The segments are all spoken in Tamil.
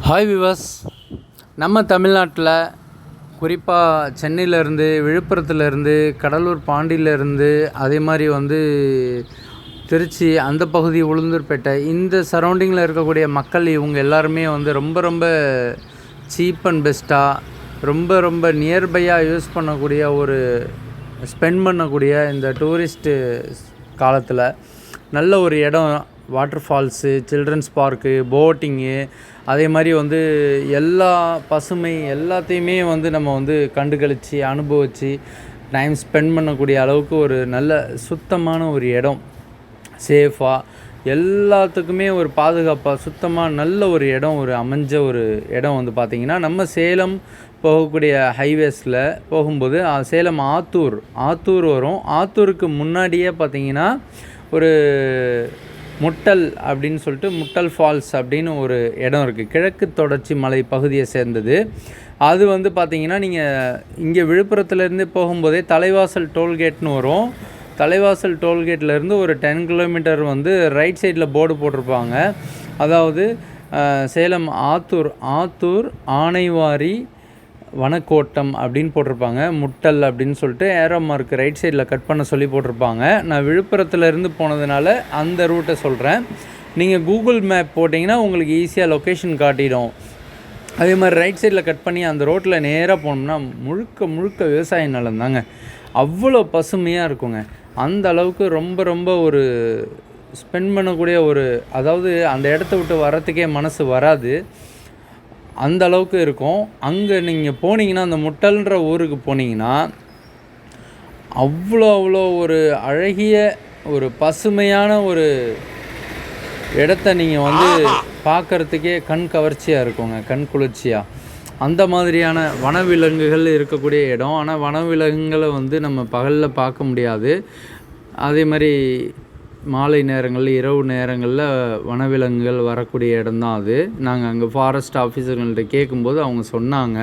ஹாய் விவாஸ், நம்ம தமிழ்நாட்டில் குறிப்பாக சென்னையிலேருந்து, விழுப்புரத்துலேருந்து, கடலூர், பாண்டியிலேருந்து, அதே மாதிரி திருச்சி, அந்த பகுதி உளுந்தூர்பேட்டை, இந்த சரௌண்டிங்கில் இருக்கக்கூடிய மக்கள் இவங்க எல்லாருமே ரொம்ப ரொம்ப சீப் அண்ட் பெஸ்ட்டாக, ரொம்ப ரொம்ப நியர்பையாக யூஸ் பண்ணக்கூடிய ஸ்பெண்ட் பண்ணக்கூடிய இந்த டூரிஸ்ட்டு காலத்தில் நல்ல ஒரு இடம். Water falls, children's park, boating, அதே மாதிரி எல்லா பசுமை எல்லாத்தையுமே நம்ம கண்டுகளித்து அனுபவித்து டைம் ஸ்பெண்ட் பண்ணக்கூடிய அளவுக்கு ஒரு நல்ல சுத்தமான ஒரு இடம், சேஃபாக எல்லாத்துக்குமே ஒரு பாதுகாப்பாக சுத்தமாக நல்ல ஒரு இடம், அமைஞ்ச ஒரு இடம் பார்த்திங்கன்னா நம்ம சேலம் போகக்கூடிய ஹைவேஸில் போகும்போது சேலம் ஆத்தூர் வரும். ஆத்தூருக்கு முன்னாடியே பார்த்திங்கன்னா ஒரு முட்டல் அப்படின்னு சொல்லிட்டு முட்டல் ஃபால்ஸ் அப்படின்னு ஒரு இடம் இருக்குது. கிழக்கு தொடர்ச்சி மலை பகுதியை சேர்ந்தது. அது பார்த்திங்கன்னா நீங்கள் இங்கே விழுப்புரத்துலேருந்து போகும்போதே தலைவாசல் டோல்கேட்னு வரும். தலைவாசல் டோல்கேட்லேருந்து ஒரு 10 கிலோமீட்டர் ரைட் சைடில் போர்டு போட்டிருப்பாங்க. அதாவது சேலம் ஆத்தூர் ஆனைவாரி வனக்கோட்டம் அப்படின்னு போட்டிருப்பாங்க. முட்டல் அப்படின்னு சொல்லிட்டு ஏரோ மார்க் ரைட் சைடில் கட் பண்ண சொல்லி போட்டிருப்பாங்க. நான் விழுப்புரத்துலேருந்து போனதுனால அந்த ரூட்டை சொல்கிறேன். நீங்கள் கூகுள் மேப் போட்டிங்கன்னா உங்களுக்கு ஈஸியாக லொக்கேஷன் காட்டிடும். அதே மாதிரி ரைட் சைடில் கட் பண்ணி அந்த ரோட்டில் நேராக போனோம்னா முழுக்க விவசாய நிலம் தாங்க. அவ்வளோ பசுமையாக இருக்குங்க. அந்த அளவுக்கு ரொம்ப ரொம்ப ஸ்பெண்ட் பண்ணக்கூடிய அதாவது அந்த இடத்த விட்டு வரத்துக்கே மனசு வராது, அந்த அளவுக்கு இருக்கும். அங்கே நீங்கள் போனீங்கன்னா, அந்த முட்டல்ன்ற ஊருக்கு போனீங்கன்னா அவ்வளோ ஒரு அழகிய பசுமையான இடத்த நீங்கள் பார்க்குறதுக்கே கண் கவர்ச்சியாக இருக்குங்க, கண் குளிர்ச்சியாக. அந்த மாதிரியான வனவிலங்குகள் இருக்கக்கூடிய இடம். ஆனால் வனவிலங்குகளை நம்ம பகலில் பார்க்க முடியாது. அதே மாதிரி மாலை நேரங்களில், இரவு நேரங்களில் வனவிலங்குகள் வரக்கூடிய இடம்தான் அது. நாங்கள் அங்கே ஃபாரஸ்ட் ஆஃபீஸர்கள்ட்ட கேட்கும்போது அவங்க சொன்னாங்க,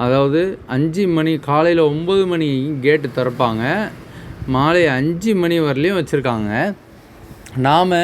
அதாவது 5 மணி காலையில் 9 மணி கேட்டு திறப்பாங்க, மாலை 5 மணி வரலையும் வச்சுருக்காங்க. நாம்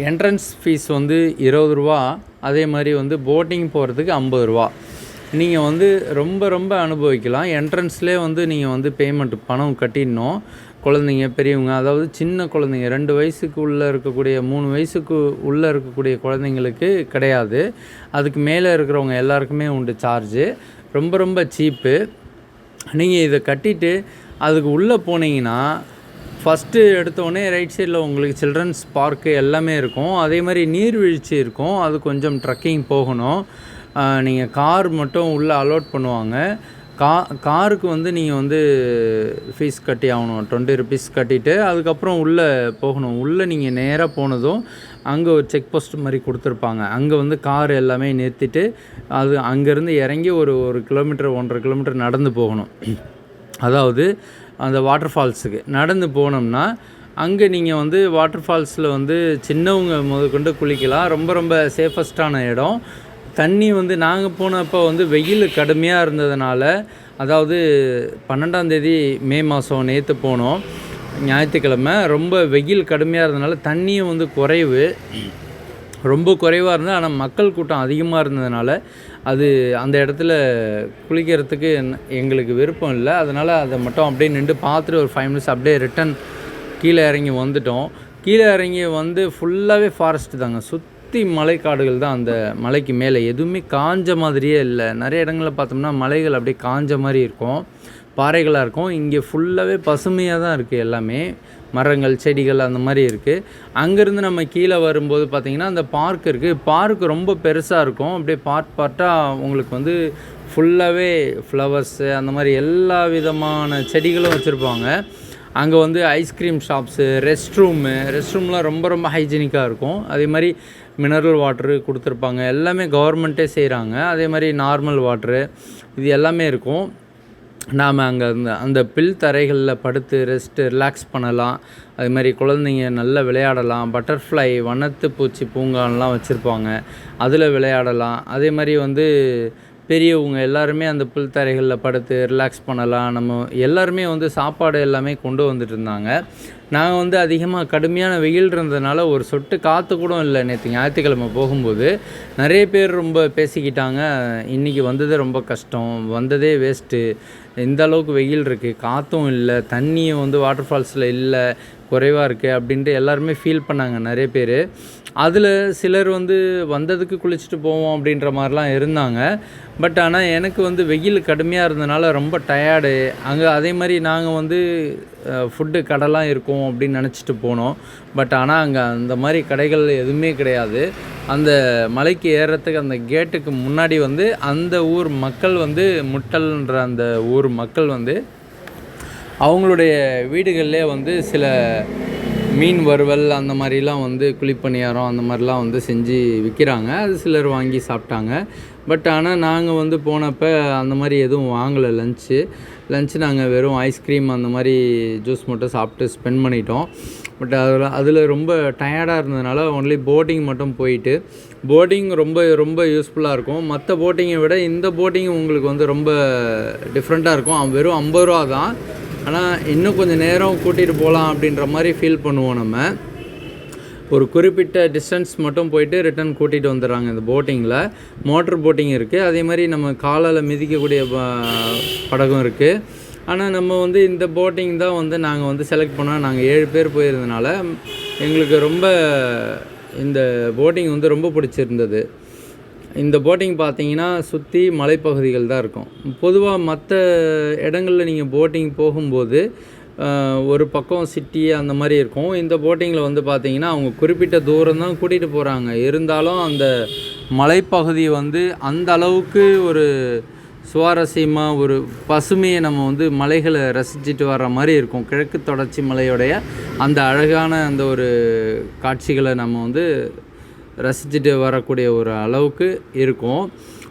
என்ட்ரன்ஸ் ஃபீஸ் 20 ரூபா, அதே மாதிரி போட்டிங் போகிறதுக்கு 50 ரூபா. நீங்கள் ரொம்ப ரொம்ப அனுபவிக்கலாம். என்ட்ரன்ஸ்லேயே நீங்கள் பேமெண்ட் பணம் கட்டிடணும். குழந்தைங்க, பெரியவங்க, அதாவது சின்ன குழந்தைங்க 2 வயசுக்கு உள்ளே இருக்கக்கூடிய 3 வயசுக்கு உள்ளே இருக்கக்கூடிய குழந்தைங்களுக்கு கிடையாது. அதுக்கு மேலே இருக்கிறவங்க எல்லாருக்குமே உண்டு சார்ஜு. ரொம்ப ரொம்ப சீப்பு. நீங்கள் இதை கட்டிட்டு அதுக்கு உள்ளே போனீங்கன்னா ஃபஸ்ட்டு எடுத்தோடனே ரைட் சைடில் உங்களுக்கு சில்ட்ரன்ஸ் பார்க்கு எல்லாமே இருக்கும். அதே மாதிரி நீர்வீழ்ச்சி இருக்கும். அது கொஞ்சம் ட்ரக்கிங் போகணும். நீங்கள் கார் மட்டும் உள்ளே அலோட் பண்ணுவாங்க. காருக்கு நீங்கள் ஃபீஸ் கட்டி ஆகணும். 20 ருபீஸ் கட்டிவிட்டு அதுக்கப்புறம் உள்ளே போகணும். உள்ளே நீங்கள் நேராக போனதும் அங்கே ஒரு செக் போஸ்ட் மாதிரி கொடுத்துருப்பாங்க. அங்கே கார் எல்லாமே நிறுத்திட்டு அது அங்கேருந்து இறங்கி ஒரு கிலோமீட்டர் 1.5 கிலோமீட்டர் நடந்து போகணும். அதாவது அந்த வாட்டர் ஃபால்ஸுக்கு நடந்து போனோம்னா அங்கே நீங்கள் வாட்டர் ஃபால்ஸில் சின்னவங்க முதற்கொண்டு குளிக்கலாம். ரொம்ப ரொம்ப சேஃபஸ்ட்டான இடம். தண்ணி நாங்கள் போனப்போ வெயில் கடுமையாக இருந்ததுனால, அதாவது 12ஆம் தேதி மே மாதம் நேற்று போனோம், ஞாயிற்றுக்கிழமை. ரொம்ப வெயில் கடுமையாக இருந்ததுனால தண்ணியும் குறைவு, ரொம்ப குறைவாக இருந்தது. ஆனால் மக்கள் கூட்டம் அதிகமாக இருந்ததுனால அந்த இடத்துல குளிக்கிறதுக்கு எங்களுக்கு விருப்பம் இல்லை. அதனால் அதை மட்டும் அப்படியே நின்று பார்த்துட்டு ஒரு 5 மினிட்ஸ் அப்படியே ரிட்டன் கீழே இறங்கி வந்துட்டோம். கீழே இறங்கி ஃபுல்லாகவே ஃபாரஸ்ட்டு தாங்க. சுற்றி மலைக்காடுகள் தான். அந்த மலைக்கு மேலே எதுவுமே காஞ்ச மாதிரியே இல்லை. நிறைய இடங்களில் பார்த்தோம்னா மலைகள் அப்படியே காஞ்ச மாதிரி இருக்கும், பாறைகளாக இருக்கும். இங்கே ஃபுல்லாகவே பசுமையாக தான் இருக்குது. எல்லாமே மரங்கள், செடிகள் அந்த மாதிரி இருக்குது. அங்கேருந்து நம்ம கீழே வரும்போது பார்த்திங்கன்னா அந்த பார்க் இருக்குது. பார்க் ரொம்ப பெருசாக இருக்கும். அப்படியே பார்ட்டாக உங்களுக்கு ஃபுல்லாகவே ஃப்ளவர்ஸு, அந்த மாதிரி எல்லா விதமான செடிகளும் வச்சுருப்பாங்க. அங்கே ஐஸ்கிரீம் ஷாப்ஸு, ரெஸ்ட்ரூம்லாம் ரொம்ப ரொம்ப ஹைஜீனிக்காக இருக்கும். அதே மாதிரி மினரல் வாட்ரு கொடுத்துருப்பாங்க. எல்லாமே கவர்மெண்ட்டே செய்கிறாங்க. அதே மாதிரி நார்மல் வாட்ரு, இது எல்லாமே இருக்கும். நாம் அங்கே அந்த பில் தரைகளில் படுத்து ரிலாக்ஸ் பண்ணலாம். அது மாதிரி குழந்தைங்க நல்லா விளையாடலாம். பட்டர்ஃப்ளை, வண்ணத்து பூச்சி பூங்கான்லாம் வச்சுருப்பாங்க, அதில் விளையாடலாம். அதே மாதிரி பெரியவங்க எல்லாருமே அந்த புல்தரைகளில் படுத்து ரிலாக்ஸ் பண்ணலாம். நம்ம எல்லாருமே வந்து சாப்பாடு எல்லாமே கொண்டு வந்துட்டு இருந்தாங்க. நாங்கள் வந்து அதிகமாக கடுமையான வெயில் இருந்ததுனால ஒரு சொட்டு காற்று கூட இல்லை. நேற்று ஞாயிற்றுக்கிழமை போகும்போது நிறைய பேர் ரொம்ப பேசிக்கிட்டாங்க, இன்றைக்கி வந்ததே ரொம்ப கஷ்டம், வந்ததே வேஸ்ட்டு, இந்த அளவுக்கு வெயில் இருக்குது, காற்றும் இல்லை, தண்ணியும் வந்து வாட்டர் ஃபால்ஸில் இல்லை, குறைவாக இருக்குது அப்படின்ட்டு எல்லாருமே ஃபீல் பண்ணாங்க நிறைய பேர். அதில் சிலர் வந்து வந்ததுக்கு குளிச்சுட்டு போவோம் அப்படின்ற மாதிரிலாம் இருந்தாங்க. பட் ஆனால் எனக்கு வந்து வெயில் கடுமையாக இருந்தனால ரொம்ப டயர்டு. அங்கே அதே மாதிரி நாங்கள் வந்து ஃபுட்டு கடைலாம் இருக்கும் அப்படின்னு நினச்சிட்டு போனோம். பட் ஆனால் அங்கே அந்த மாதிரி கடைகள் எதுவுமே கிடையாது. அந்த மலைக்கு ஏறுறதுக்கு அந்த கேட்டுக்கு முன்னாடி வந்து அந்த ஊர் மக்கள் வந்து முட்டல்ன்ற அந்த ஊர் மக்கள் வந்து அவங்களுடைய வீடுகளிலே வந்து சில மீன் வறுவல் அந்த மாதிரிலாம் வந்து குழிப்பணியாரம் அந்த மாதிரிலாம் வந்து செஞ்சு விற்கிறாங்க. அது சிலர் வாங்கி சாப்பிட்டாங்க. பட் ஆனால் நாங்கள் வந்து போனப்போ அந்த மாதிரி எதுவும் வாங்கலை. லஞ்சு நாங்கள் வெறும் ஐஸ்கிரீம் அந்த மாதிரி ஜூஸ் மட்டும் சாப்பிட்டு ஸ்பெண்ட் பண்ணிட்டோம். பட் அதில் ரொம்ப டயர்டாக இருந்ததுனால ஒன்லி போட்டிங் மட்டும் போயிட்டு, போட்டிங் ரொம்ப ரொம்ப யூஸ்ஃபுல்லாக இருக்கும். மற்ற போட்டிங்கை விட இந்த போட்டிங் உங்களுக்கு வந்து ரொம்ப டிஃப்ரெண்ட்டாக இருக்கும். வெறும் 50 ரூபா தான். ஆனால் இன்னும் கொஞ்சம் நேரம் கூட்டிகிட்டு போகலாம் அப்படின்ற மாதிரி ஃபீல் பண்ணுவோம். நம்ம ஒரு குறிப்பிட்ட டிஸ்டன்ஸ் மட்டும் போயிட்டு ரிட்டன் கூட்டிகிட்டு வந்துடுறாங்க. இந்த போட்டிங்கில் மோட்ரு போட்டிங் இருக்குது, அதே மாதிரி நம்ம காலால் மிதிக்கக்கூடிய படகும் இருக்குது. ஆனால் நம்ம வந்து இந்த போட்டிங் தான் வந்து நாங்கள் வந்து செலக்ட் பண்ணோம். நாங்கள் 7 பேர் போயிருந்தனால எங்களுக்கு ரொம்ப இந்த போட்டிங் வந்து ரொம்ப பிடிச்சிருந்தது. இந்த போட்டிங் பார்த்தீங்கன்னா சுற்றி மலைப்பகுதிகள் தான் இருக்கும். பொதுவாக மற்ற இடங்களில் நீங்கள் போட்டிங் போகும்போது ஒரு பக்கம் சிட்டி அந்த மாதிரி இருக்கும். இந்த போட்டிங்கில் வந்து பார்த்திங்கன்னா அவங்க குறிப்பிட்ட தூரம் தான் கூட்டிகிட்டு போகிறாங்க. இருந்தாலும் அந்த மலைப்பகுதி வந்து அந்த அளவுக்கு ஒரு சுவாரஸ்யமாக ஒரு பசுமையை நம்ம வந்து மலைகளை ரசிச்சுட்டு வர்ற மாதிரி இருக்கும். கிழக்கு தொடர்ச்சி மலையோடைய அந்த அழகான அந்த ஒரு காட்சிகளை நம்ம வந்து ரசிச்சுட்டு வரக்கூடிய ஒரு அளவுக்கு இருக்கும்.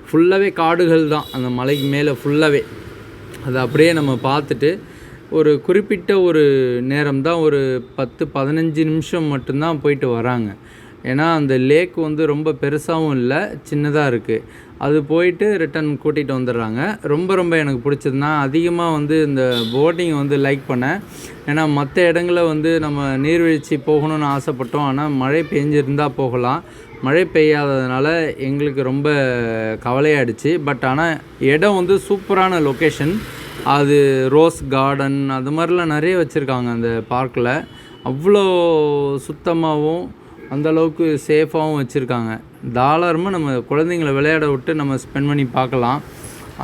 ஃபுல்லாகவே காடுகள் தான் அந்த மலைக்கு மேலே ஃபுல்லாகவே. அதை அப்படியே நம்ம பார்த்துட்டு ஒரு குறிப்பிட்ட ஒரு நேரம் தான், ஒரு 10-15 நிமிஷம் மட்டும்தான் போயிட்டு வராங்க. ஏன்னா அந்த லேக் வந்து ரொம்ப பெருசாகவும் இல்லை, சின்னதாக இருக்குது. அது போயிட்டு ரிட்டன் கூட்டிகிட்டு வந்துடுறாங்க. ரொம்ப எனக்கு பிடிச்சதுன்னா அதிகமாக வந்து இந்த போட்டிங் வந்து லைக் பண்ணேன். ஏன்னா மற்ற இடங்களில் வந்து நம்ம நீர்வீழ்ச்சி போகணுன்னு ஆசைப்பட்டோம். ஆனால் மழை பெஞ்சிருந்தால் போகலாம். மழை பெய்யாததுனால எங்களுக்கு ரொம்ப கவலையாயிடுச்சு. பட் ஆனால் இடம் வந்து சூப்பரான லொக்கேஷன். அது ரோஸ் கார்டன் அது மாதிரிலாம் நிறைய வச்சுருக்காங்க அந்த பார்க்கில். அவ்வளோ சுத்தமாகவும் அந்தளவுக்கு சேஃபாகவும் வச்சுருக்காங்க. தாராளமாக நம்ம குழந்தைங்களை விளையாட விட்டு நம்ம ஸ்பெண்ட் பண்ணி பார்க்கலாம்.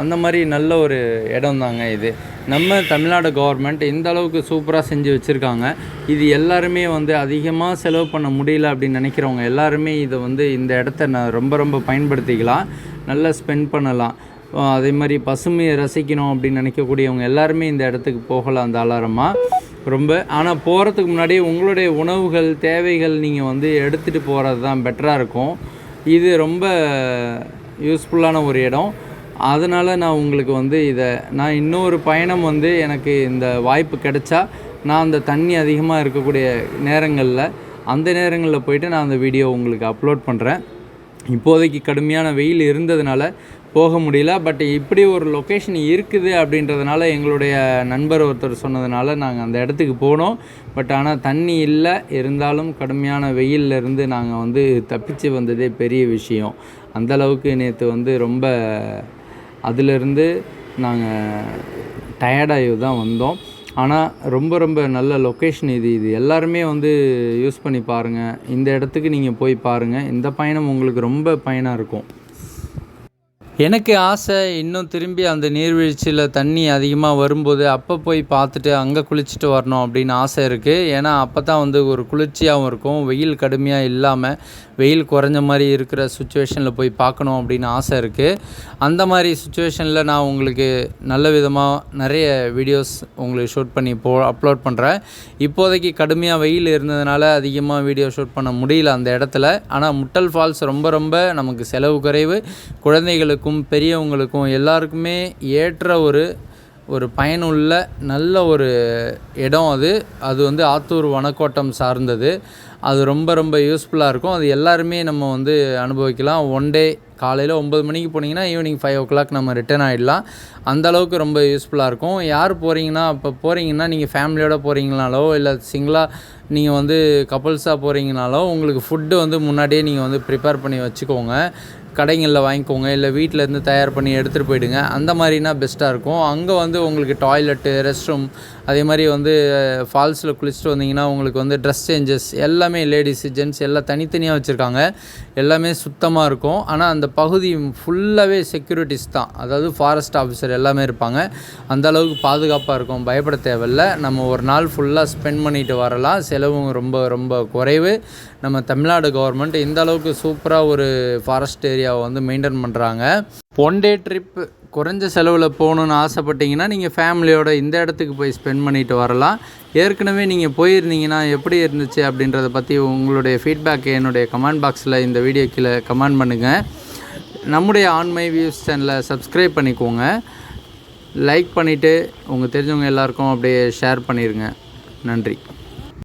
அந்த மாதிரி நல்ல ஒரு இடம் தாங்க இது. நம்ம தமிழ்நாடு கவர்மெண்ட் இந்த அளவுக்கு சூப்பராக செஞ்சு வச்சுருக்காங்க. இது எல்லாருமே வந்து அதிகமாக செலவு பண்ண முடியல அப்படின்னு நினைக்கிறவங்க எல்லாருமே இதை வந்து இந்த இடத்த ரொம்ப பயன்படுத்திக்கலாம், நல்லா ஸ்பெண்ட் பண்ணலாம். அதே மாதிரி பசுமையை ரசிக்கணும் அப்படின்னு நினைக்கக்கூடியவங்க எல்லாருமே இந்த இடத்துக்கு போகலாம் தாராளமாக. ஆனால் போகிறதுக்கு முன்னாடி உங்களுடைய உணவுகள் தேவைகள் நீங்கள் வந்து எடுத்துகிட்டு போகிறது தான் பெட்டராக இருக்கும். இது ரொம்ப யூஸ்ஃபுல்லான ஒரு இடம். அதனால் நான் உங்களுக்கு வந்து நான் இன்னொரு பயணம் வந்து எனக்கு இந்த வாய்ப்பு கிடைச்சா நான் அந்த தண்ணி அதிகமாக இருக்கக்கூடிய அந்த நேரங்களில் போயிட்டு நான் அந்த வீடியோ உங்களுக்கு அப்லோட் பண்ணுறேன். இப்போதைக்கு கடுமையான வெயில் இருந்ததுனால போக முடியல. பட் இப்படி ஒரு லொக்கேஷன் இருக்குது அப்படின்றதுனால எங்களுடைய நண்பர் ஒருத்தர் சொன்னதுனால நாங்கள் அந்த இடத்துக்கு போனோம். பட் ஆனால் தண்ணி இல்லை, இருந்தாலும் கடுமையான வெயிலிருந்து நாங்கள் வந்து தப்பிச்சு வந்ததே பெரிய விஷயம். அந்தளவுக்கு நேற்று வந்து ரொம்ப அதிலிருந்து நாங்கள் டயர்டாகி தான் வந்தோம். ஆனால் ரொம்ப நல்ல லொக்கேஷன் இது எல்லாருமே வந்து யூஸ் பண்ணி பாருங்கள். இந்த இடத்துக்கு நீங்கள் போய் பாருங்கள். இந்த பயணம் உங்களுக்கு ரொம்ப பயனாக இருக்கும். எனக்கு ஆசை இன்னும் திரும்பி அந்த நீர்வீழ்ச்சியில் தண்ணி அதிகமாக வரும்போது அப்போ போய் பார்த்துட்டு அங்கே குளிச்சுட்டு வரணும் அப்படின்னு ஆசை இருக்குது. ஏன்னா அப்போ தான் வந்து ஒரு குளிர்ச்சியாகவும் இருக்கும், வெயில் கடுமையாக இல்லாமல் வெயில் குறைஞ்ச மாதிரி இருக்கிற சுச்சுவேஷனில் போய் பார்க்கணும் அப்படின்னு ஆசை இருக்குது. அந்த மாதிரி சுச்சுவேஷனில் நான் உங்களுக்கு நல்ல விதமாக நிறைய வீடியோஸ் உங்களுக்கு ஷூட் பண்ணி அப்லோட் பண்ணுறேன். இப்போதைக்கு கடுமையாக வெயில் இருந்ததுனால அதிகமாக வீடியோ ஷூட் பண்ண முடியல அந்த இடத்துல. ஆனால் முட்டல் ஃபால்ஸ் ரொம்ப நமக்கு செலவு குறைவு, குழந்தைகளுக்கும் பெரியவங்களுக்கும் எல்லாருக்குமே ஏற்ற ஒரு ஒரு பயனுள்ள நல்ல ஒரு இடம் அது வந்து ஆத்தூர் வனக்கோட்டம் சார்ந்தது. அது ரொம்ப ரொம்ப யூஸ்ஃபுல்லாக இருக்கும். அது எல்லாருமே நம்ம வந்து அனுபவிக்கலாம். ஒன் டே காலையில் 9 மணிக்கு போனீங்கன்னா ஈவினிங் 5 o'clock நம்ம ரிட்டர்ன் ஆகிடலாம். அந்தளவுக்கு ரொம்ப யூஸ்ஃபுல்லாக இருக்கும். யார் போகிறீங்கன்னா இப்போ போகிறீங்கன்னா நீங்கள் ஃபேமிலியோடு போகிறீங்கனாலோ இல்லை சிங்கிளாக நீங்கள் வந்து கப்புள்ஸாக போகிறீங்கனாலோ உங்களுக்கு ஃபுட்டு வந்து முன்னாடியே நீங்கள் வந்து ப்ரிப்பேர் பண்ணி வச்சுக்கோங்க. கடைகளில் வாங்கிக்கோங்க, இல்லை வீட்டிலேருந்து தயார் பண்ணி எடுத்துகிட்டு போயிடுங்க. அந்த மாதிரினா பெஸ்ட்டாக இருக்கும். அங்கே வந்து உங்களுக்கு டாய்லெட்டு, ரெஸ்ட் ரூம், அதே மாதிரி வந்து ஃபால்ஸில் குளிச்சுட்டு வந்தீங்கன்னா உங்களுக்கு வந்து ட்ரெஸ் சேஞ்சஸ் எல்லாமே லேடிஸு ஜென்ட்ஸ் எல்லாம் தனித்தனியாக வச்சுருக்காங்க. எல்லாமே சுத்தமாக இருக்கும். ஆனால் அந்த பகுதி ஃபுல்லாகவே செக்யூரிட்டிஸ் தான், அதாவது ஃபாரஸ்ட் ஆஃபீஸர் எல்லாமே இருப்பாங்க. அந்தளவுக்கு பாதுகாப்பாக இருக்கும், பயப்பட தேவையில்ல. நம்ம ஒரு நாள் ஃபுல்லாக ஸ்பெண்ட் பண்ணிட்டு வரலாம். செலவும் ரொம்ப ரொம்ப குறைவு. நம்ம தமிழ்நாடு கவர்மெண்ட் இந்த அளவுக்கு சூப்பராக ஒரு ஃபாரஸ்ட் ஏரியாவை வந்து மெயின்டைன் பண்ணுறாங்க. ஒன் டே ட்ரிப்பு குறைஞ்ச செலவில் போகணுன்னு ஆசைப்பட்டீங்கன்னா நீங்கள் ஃபேமிலியோட இந்த இடத்துக்கு போய் ஸ்பெண்ட் பண்ணிட்டு வரலாம். ஏற்கனவே நீங்கள் போயிருந்தீங்கன்னா எப்படி இருந்துச்சு அப்படின்றத பற்றி உங்களுடைய ஃபீட்பேக் என்னுடைய கமெண்ட் பாக்ஸில் இந்த வீடியோ கீழே கமெண்ட் பண்ணுங்கள். நம்முடைய ஆன்மை வியூஸ் சேனலை சப்ஸ்கிரைப் பண்ணிக்கோங்க. லைக் பண்ணிவிட்டு உங்கள் தெரிஞ்சவங்க எல்லாருக்கும் அப்படியே ஷேர் பண்ணிடுங்க. நன்றி.